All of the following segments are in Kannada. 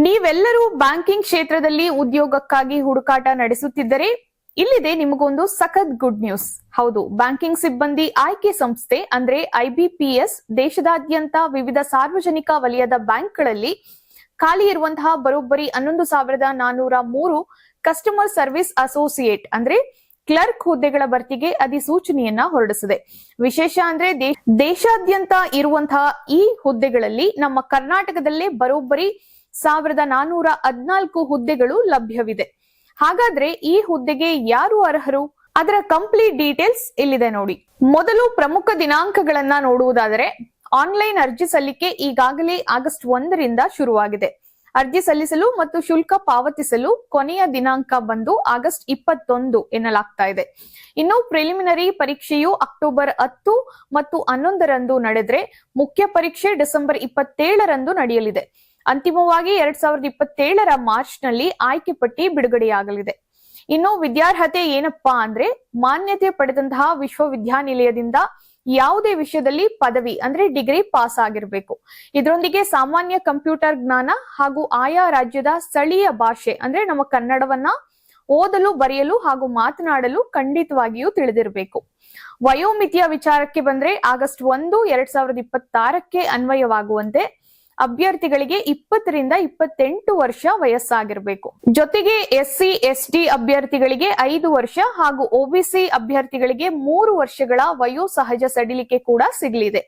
ನೀವೆಲ್ಲರೂ ಬ್ಯಾಂಕಿಂಗ್ ಕ್ಷೇತ್ರದಲ್ಲಿ ಉದ್ಯೋಗಕ್ಕಾಗಿ ಹುಡುಕಾಟ ನಡೆಸುತ್ತಿದ್ದರೆ ಇಲ್ಲಿದೆ ನಿಮಗೊಂದು ಸಖತ್ ಗುಡ್ ನ್ಯೂಸ್. ಹೌದು, ಬ್ಯಾಂಕಿಂಗ್ ಸಿಬ್ಬಂದಿ ಆಯ್ಕೆ ಸಂಸ್ಥೆ ಅಂದ್ರೆ IBPS ದೇಶದಾದ್ಯಂತ ವಿವಿಧ ಸಾರ್ವಜನಿಕ ವಲಯದ ಬ್ಯಾಂಕ್ಗಳಲ್ಲಿ ಖಾಲಿ ಇರುವಂತಹ ಬರೋಬ್ಬರಿ 11,403 ಕಸ್ಟಮರ್ ಸರ್ವಿಸ್ ಅಸೋಸಿಯೇಟ್ ಅಂದ್ರೆ ಕ್ಲರ್ಕ್ ಹುದ್ದೆಗಳ ಭರ್ತಿಗೆ ಅಧಿಸೂಚನೆಯನ್ನ ಹೊರಡಿಸಿದೆ. ವಿಶೇಷ ಅಂದ್ರೆ ದೇಶಾದ್ಯಂತ ಇರುವಂತಹ ಈ ಹುದ್ದೆಗಳಲ್ಲಿ ನಮ್ಮ ಕರ್ನಾಟಕದಲ್ಲೇ ಬರೋಬ್ಬರಿ 1,414 ಹುದ್ದೆಗಳು ಲಭ್ಯವಿದೆ. ಹಾಗಾದ್ರೆ ಈ ಹುದ್ದೆಗೆ ಯಾರು ಅರ್ಹರು? ಅದರ ಕಂಪ್ಲೀಟ್ ಡೀಟೇಲ್ಸ್ ಇಲ್ಲಿದೆ ನೋಡಿ. ಮೊದಲು ಪ್ರಮುಖ ದಿನಾಂಕಗಳನ್ನ ನೋಡುವುದಾದರೆ, ಆನ್ಲೈನ್ ಅರ್ಜಿ ಸಲ್ಲಿಕೆ ಈಗಾಗಲೇ ಆಗಸ್ಟ್ 1ರಿಂದ ಶುರುವಾಗಿದೆ. ಅರ್ಜಿ ಸಲ್ಲಿಸಲು ಮತ್ತು ಶುಲ್ಕ ಪಾವತಿಸಲು ಕೊನೆಯ ದಿನಾಂಕ ಬಂದು ಆಗಸ್ಟ್ 21 ಎನ್ನಲಾಗ್ತಾ ಇದೆ. ಇನ್ನು ಪ್ರಿಲಿಮಿನರಿ ಪರೀಕ್ಷೆಯು ಅಕ್ಟೋಬರ್ 10 ಮತ್ತು 11ರಂದು ನಡೆದ್ರೆ, ಮುಖ್ಯ ಪರೀಕ್ಷೆ ಡಿಸೆಂಬರ್ 27ರಂದು ನಡೆಯಲಿದೆ. ಅಂತಿಮವಾಗಿ 2027ರ ಮಾರ್ಚ್ ನಲ್ಲಿ ಆಯ್ಕೆ ಪಟ್ಟಿ ಬಿಡುಗಡೆಯಾಗಲಿದೆ. ಇನ್ನು ವಿದ್ಯಾರ್ಹತೆ ಏನಪ್ಪಾ ಅಂದ್ರೆ, ಮಾನ್ಯತೆ ಪಡೆದಂತಹ ವಿಶ್ವವಿದ್ಯಾನಿಲಯದಿಂದ ಯಾವುದೇ ವಿಷಯದಲ್ಲಿ ಪದವಿ ಅಂದ್ರೆ ಡಿಗ್ರಿ ಪಾಸ್ ಆಗಿರಬೇಕು. ಇದರೊಂದಿಗೆ ಸಾಮಾನ್ಯ ಕಂಪ್ಯೂಟರ್ ಜ್ಞಾನ ಹಾಗೂ ಆಯಾ ರಾಜ್ಯದ ಸ್ಥಳೀಯ ಭಾಷೆ ಅಂದ್ರೆ ನಮ್ಮ ಕನ್ನಡವನ್ನ ಓದಲು, ಬರೆಯಲು ಹಾಗೂ ಮಾತನಾಡಲು ಖಂಡಿತವಾಗಿಯೂ ತಿಳಿದಿರಬೇಕು. ವಯೋಮಿತಿಯ ವಿಚಾರಕ್ಕೆ ಬಂದ್ರೆ, ಆಗಸ್ಟ್ 1, 2026ಕ್ಕೆ ಅನ್ವಯವಾಗುವಂತೆ ಅಭ್ಯರ್ಥಿಗಳಿಗೆ 20ರಿಂದ 28 ವರ್ಷ ವಯಸ್ಸಾಗಿರಬೇಕು. ಜೊತೆಗೆ SC ST ಅಭ್ಯರ್ಥಿಗಳಿಗೆ 5 ವರ್ಷ ಹಾಗೂ OBC ಅಭ್ಯರ್ಥಿಗಳಿಗೆ 3 ವರ್ಷಗಳ ವಯೋ ಸಹಜ ಸಡಿಲಿಕೆ ಕೂಡ ಸಿಗಲಿದೆ.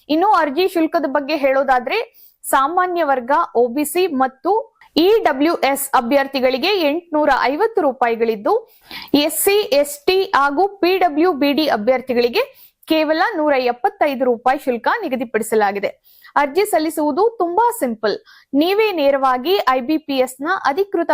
ಇನ್ನು ಅರ್ಜಿ ಶುಲ್ಕದ ಬಗ್ಗೆ ಹೇಳೋದಾದ್ರೆ, ಸಾಮಾನ್ಯ ವರ್ಗ OBC ಮತ್ತು EWS ಅಭ್ಯರ್ಥಿಗಳಿಗೆ 850 ರೂಪಾಯಿಗಳಿದ್ದು, SC ST ಹಾಗೂ PWBD ಅಭ್ಯರ್ಥಿಗಳಿಗೆ ಕೇವಲ 175 ರೂಪಾಯಿ ಶುಲ್ಕ ನಿಗದಿಪಡಿಸಲಾಗಿದೆ. ಅರ್ಜಿ ಸಲ್ಲಿಸುವುದು ತುಂಬಾ ಸಿಂಪಲ್. ನೀವೇ ನೇರವಾಗಿ IBPS ನ ಅಧಿಕೃತ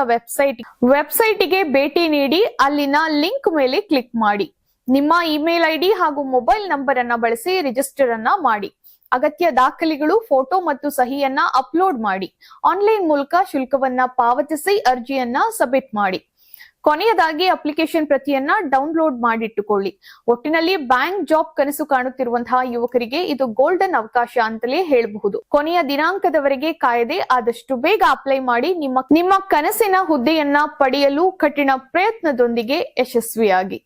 ವೆಬ್ಸೈಟ್ಗೆ ಭೇಟಿ ನೀಡಿ ಅಲ್ಲಿನ ಲಿಂಕ್ ಮೇಲೆ ಕ್ಲಿಕ್ ಮಾಡಿ. ನಿಮ್ಮ ಇಮೇಲ್ ID ಹಾಗೂ ಮೊಬೈಲ್ ನಂಬರ್ ಅನ್ನ ಬಳಸಿ ರಿಜಿಸ್ಟರ್ ಅನ್ನ ಮಾಡಿ. ಅಗತ್ಯ ದಾಖಲೆಗಳು, ಫೋಟೋ ಮತ್ತು ಸಹಿಯನ್ನ ಅಪ್ಲೋಡ್ ಮಾಡಿ. ಆನ್ಲೈನ್ ಮೂಲಕ ಶುಲ್ಕವನ್ನ ಪಾವತಿಸಿ ಅರ್ಜಿಯನ್ನ ಸಬ್ಮಿಟ್ ಮಾಡಿ. ಕೊನೆಯದಾಗಿ ಅಪ್ಲಿಕೇಶನ್ ಪ್ರತಿಯನ್ನ ಡೌನ್ಲೋಡ್ ಮಾಡಿಟ್ಟುಕೊಳ್ಳಿ. ಒಟ್ಟಿನಲ್ಲಿ ಬ್ಯಾಂಕ್ ಜಾಬ್ ಕನಸು ಕಾಣುತ್ತಿರುವಂತಹ ಯುವಕರಿಗೆ ಇದು ಗೋಲ್ಡನ್ ಅವಕಾಶ ಅಂತಲೇ ಹೇಳಬಹುದು. ಕೊನೆಯ ದಿನಾಂಕದವರೆಗೆ ಕಾಯದೆ ಆದಷ್ಟು ಬೇಗ ಅಪ್ಲೈ ಮಾಡಿ ನಿಮ್ಮ ಕನಸಿನ ಹುದ್ದೆಯನ್ನ ಪಡೆಯಲು ಕಠಿಣ ಪ್ರಯತ್ನದೊಂದಿಗೆ ಯಶಸ್ವಿಯಾಗಿ.